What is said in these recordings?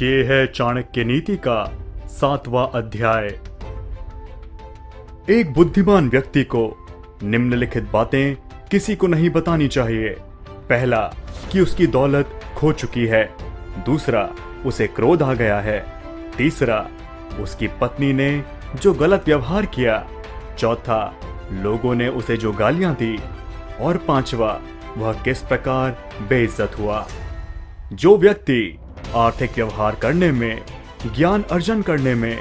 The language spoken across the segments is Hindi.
ये है चाणक्य नीति का 7वां अध्याय। एक बुद्धिमान व्यक्ति को निम्नलिखित बातें किसी को नहीं बतानी चाहिए। पहला, कि उसकी दौलत खो चुकी है। दूसरा, उसे क्रोध आ गया है। तीसरा, उसकी पत्नी ने जो गलत व्यवहार किया। चौथा, लोगों ने उसे जो गालियां दी। और पांचवा, वह किस प्रकार बेइज्जत हुआ। जो व्यक्ति आर्थिक व्यवहार करने में, ज्ञान अर्जन करने में,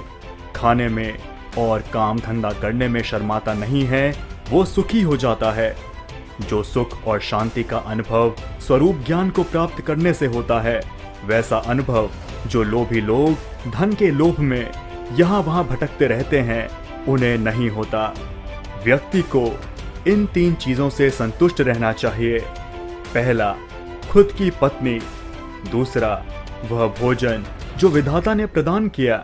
खाने में और काम धंधा करने में शर्माता नहीं है, वो सुखी हो जाता है। जो सुख और शांति का अनुभव स्वरूप ज्ञान को प्राप्त करने से होता है, वैसा अनुभव जो लोभी लोग धन के लोभ में यहाँ वहां भटकते रहते हैं, उन्हें नहीं होता। व्यक्ति को इन 3 चीजों से संतुष्ट रहना चाहिए। पहला, खुद की पत्नी। दूसरा, वह भोजन जो विधाता ने प्रदान किया।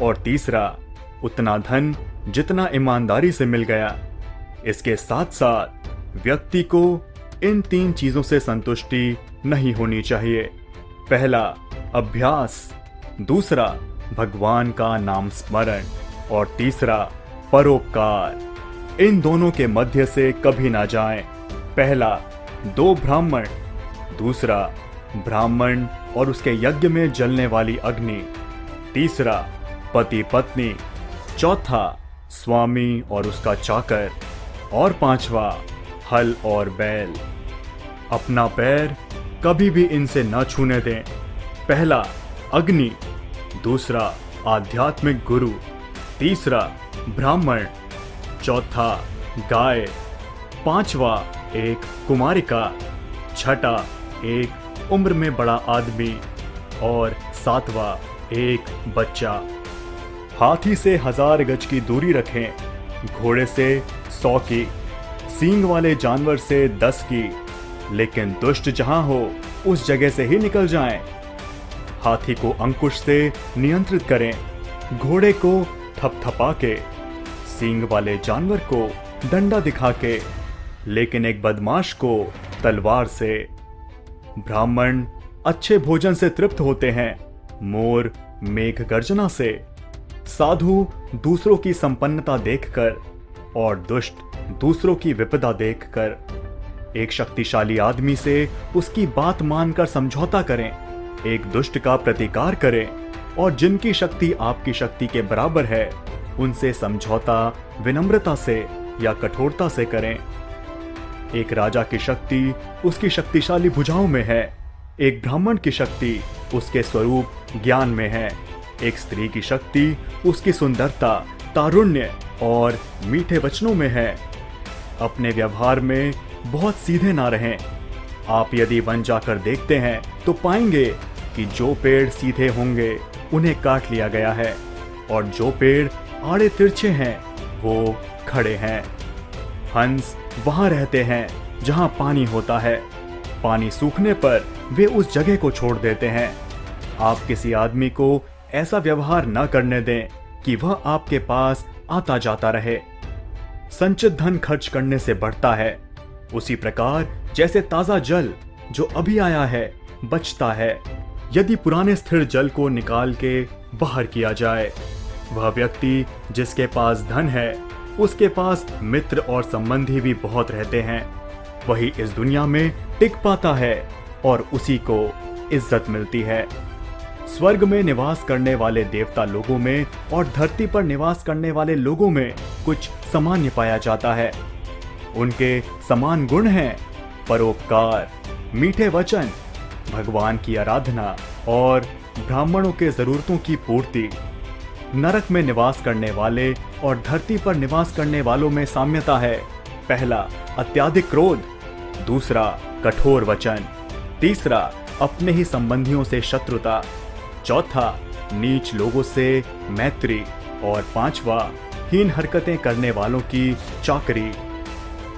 और तीसरा, उतना धन जितना ईमानदारी से मिल गया। इसके साथ साथ व्यक्ति को इन 3 चीजों से संतुष्टि नहीं होनी चाहिए। पहला, अभ्यास। दूसरा, भगवान का नाम स्मरण। और तीसरा, परोपकार। इन दोनों के मध्य से कभी ना जाएं। पहला, 2 ब्राह्मण। दूसरा, ब्राह्मण और उसके यज्ञ में जलने वाली अग्नि। तीसरा, पति पत्नी। चौथा, स्वामी और उसका चाकर। और पांचवा, हल और बैल। अपना पैर कभी भी इनसे न छूने दें। पहला, अग्नि। दूसरा, आध्यात्मिक गुरु। तीसरा, ब्राह्मण। चौथा, गाय। पांचवा, एक कुमारिका। छठा, एक उम्र में बड़ा आदमी। और सातवां, एक बच्चा। हाथी से 1000 गज की दूरी रखें, घोड़े से 100 की, सींग वाले जानवर से 10 की, लेकिन दुष्ट जहां हो उस जगह से ही निकल जाएं। हाथी को अंकुश से नियंत्रित करें, घोड़े को थपथपा के, सींग वाले जानवर को डंडा दिखा के, लेकिन एक बदमाश को तलवार से। ब्राह्मण अच्छे भोजन से तृप्त होते हैं, मोर मेघ गर्जना से। साधु दूसरों की संपन्नता देखकर और दुष्ट दूसरों की विपदा देखकर। एक शक्तिशाली आदमी से उसकी बात मानकर समझौता करें, एक दुष्ट का प्रतिकार करें, और जिनकी शक्ति आपकी शक्ति के बराबर है उनसे समझौता विनम्रता से या कठोरता से करें। एक राजा की शक्ति उसकी शक्तिशाली भुजाओं में है, एक ब्राह्मण की शक्ति उसके स्वरूप ज्ञान में है, एक स्त्री की शक्ति उसकी सुंदरता, तारुण्य और मीठे वचनों में है। अपने व्यवहार में बहुत सीधे ना रहें। आप यदि वन जाकर देखते हैं तो पाएंगे कि जो पेड़ सीधे होंगे उन्हें काट लिया गया है, और जो पेड़ आड़े तिरछे हैं वो खड़े हैं। हंस वहां रहते हैं जहां पानी होता है, पानी सूखने पर वे उस जगह को छोड़ देते हैं। आप किसी आदमी को ऐसा व्यवहार न करने दें कि वह आपके पास आता जाता रहे। संचित धन खर्च करने से बढ़ता है, उसी प्रकार जैसे ताजा जल जो अभी आया है बचता है, यदि पुराने स्थिर जल को निकाल के बाहर किया जाए। वह व्यक्ति जिसके पास धन है, उसके पास मित्र और संबंधी भी बहुत रहते हैं। वही इस दुनिया में टिक पाता है और उसी को इज्जत मिलती है। स्वर्ग में निवास करने वाले देवता लोगों में और धरती पर निवास करने वाले लोगों में कुछ सामान्य पाया जाता है। उनके समान गुण हैं परोपकार, मीठे वचन, भगवान की आराधना और ब्राह्मणों के जरूरतों की पूर्ति। नरक में निवास करने वाले और धरती पर निवास करने वालों में साम्यता है। पहला, अत्यधिक क्रोध। दूसरा, कठोर वचन। तीसरा, अपने ही संबंधियों से शत्रुता। चौथा, नीच लोगों से मैत्री। और पांचवा, हीन हरकतें करने वालों की चाकरी।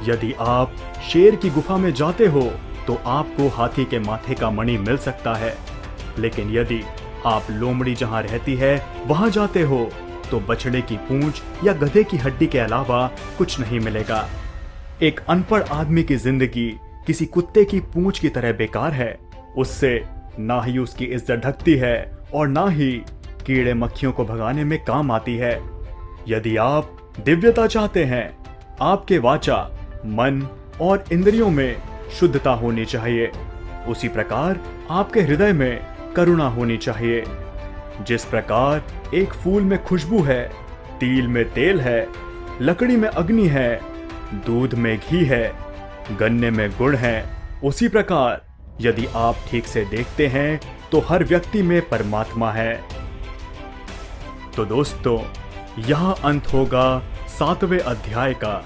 यदि आप शेर की गुफा में जाते हो तो आपको हाथी के माथे का मणि मिल सकता है, लेकिन यदि आप लोमड़ी जहां रहती है वहां जाते हो तो बछड़े की पूंछ या गधे की हड्डी के अलावा कुछ नहीं मिलेगा। एक अनपढ़ आदमी की जिंदगी किसी कुत्ते की पूंछ की तरह बेकार है। उससे ना ही उसकी इज्जत ढकती है और ना ही कीड़े मक्खियों को भगाने में काम आती है। यदि आप दिव्यता चाहते हैं, आपके वाचा, मन और इंद्रियों में शुद्धता होनी चाहिए। उसी प्रकार आपके हृदय में करुणा होनी चाहिए। जिस प्रकार एक फूल में खुशबू है, तिल में तेल है, लकड़ी में अग्नि है, दूध में घी है, गन्ने में गुड़ है, उसी प्रकार यदि आप ठीक से देखते हैं तो हर व्यक्ति में परमात्मा है। तो दोस्तों, यह अंत होगा 7वें अध्याय का।